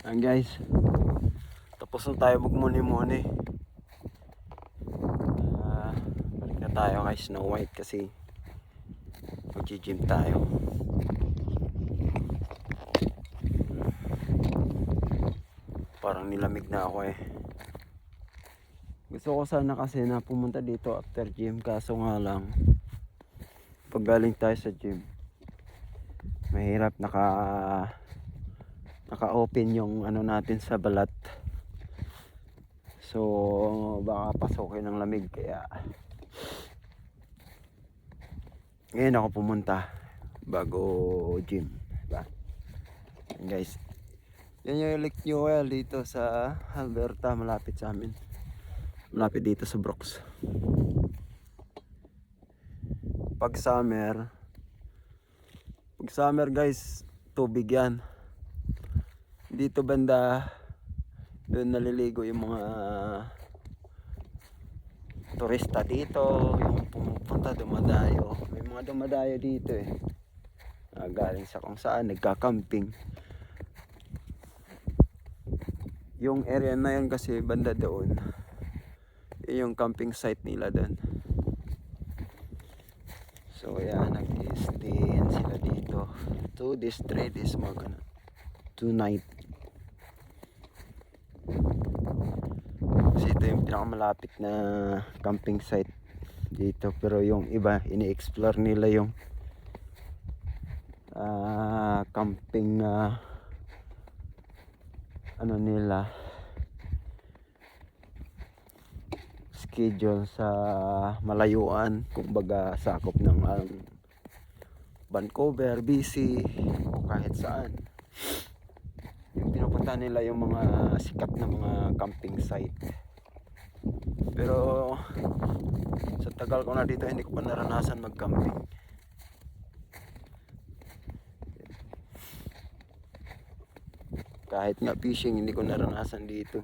Ayan guys, tapos na tayo magmuni-muni. Balik na tayo kay Snow White kasi mag-gym tayo. Parang nilamig na ako eh. Gusto ko sana kasi na pumunta dito after gym, kaso nga lang pag galing tayo sa gym mahirap naka-open yung ano natin sa balat. So baka pasukin ng lamig, kaya ngayon ako pumunta bago gym, diba? And guys, yan yung Lake Newell dito sa Alberta, malapit sa amin. Malapit dito sa Brooks. Pag summer guys, tubig yan. Dito banda, doon naliligo yung mga turista dito, yung pumupunta, dumadayo. May mga dumadayo dito eh. Galing sa kung saan, nagka-camping. Yung area na yun kasi banda doon, yung camping site nila doon. So yeah, nag-stay sila dito 2 days, 3 days, mga ganun, 2 night. Kasi ito yung pinakamalapit na camping site dito, pero yung iba ini-explore nila yung camping ano nila, schedule sa malayuan, kumbaga sakop ng Vancouver, BC o kahit saan. Yung pinupunta nila yung mga sikat na mga camping site. Pero sa tagal ko na dito, hindi ko pa naranasan mag-camping. Kahit nga fishing, hindi ko naranasan dito.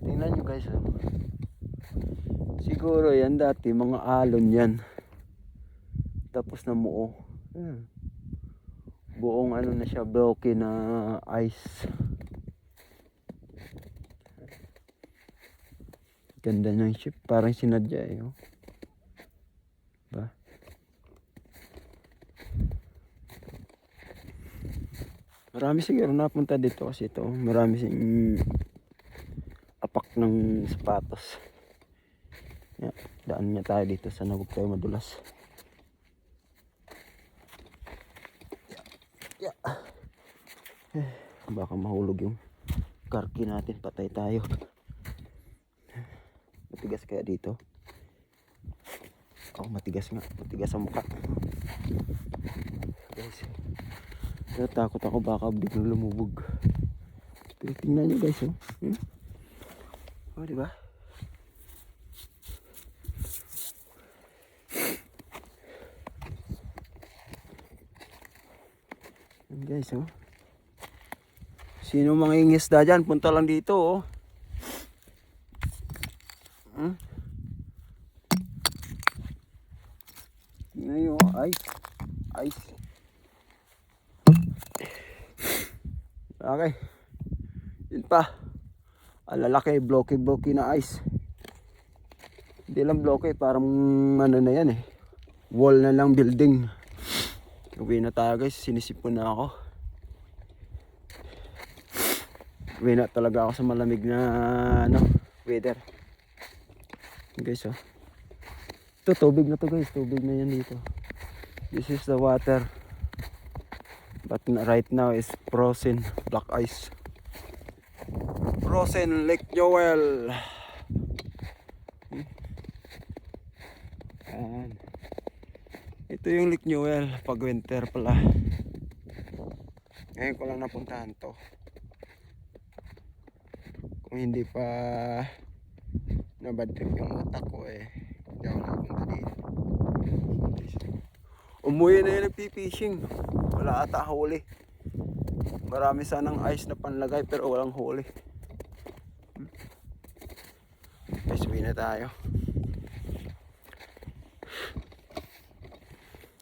Tingnan nyo guys, oh. Siguro yan dati mga alon yan, tapos namuo. Buong ano na siya, broken na ice. Ganda ng ship, parang sinadya eh, oh. Ba? Marami siguro napunta dito kasi ito, marami apak ng sapatos. Yeah, daan niya tayo dito, sana huwag tayo madulas. Yeah. Baka mahulog yung karki natin, patay tayo. Matigas kaya dito? Oh, matigas nga, matigas ang mukha. Guys, natakot ako baka biglang lumubog. Pero tingnan nyo guys, oh. Oh, diba? Yan guys, oh. Sino mangingisda dyan, punta lang dito, oh. Tingnan nyo, ice. Ice. Okay. Yun pa. Alalaki, blocky na ice. Hindi lang blocky, parang ano na yan eh. Wall na lang, building. Uwi na tayo guys, sinisipon na ako. Uwi na talaga ako sa malamig na weather. Guys, oh. Ito, tubig na to guys, tubig na yan dito. This is the water. But right now is frozen, black ice. Frozen Lake Newell. Ayan. Ito yung Lake Newell pag winter pala. Ngayon ko lang napuntahan to. Kung hindi pa nabadtrip yung utak ko eh, hindi ako napunta dito. Umuwi na yung nagpipishing. Wala ata huli. Marami sanang ice na panlagay pero walang huli. Guys, uwi na tayo.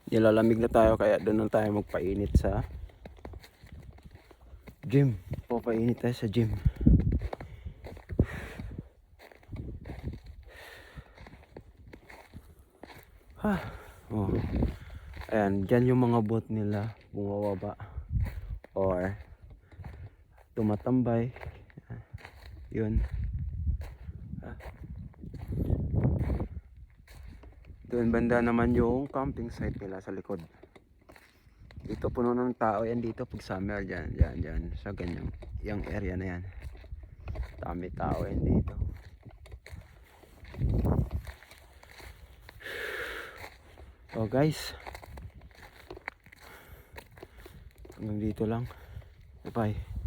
Nilalamig na tayo kaya doon na tayo magpainit sa Gym. Papainit tayo sa gym. Ha. Oh. Ayan, dyan yung mga boat nila bumababa or tumatambay. Yun. Doon banda naman yung camping site nila sa likod. Dito puno ng tao yan dito pag summer, dyan sa ganyang yung area na yan. Dami tao yan dito. So guys, hanggang dito lang. Bye bye.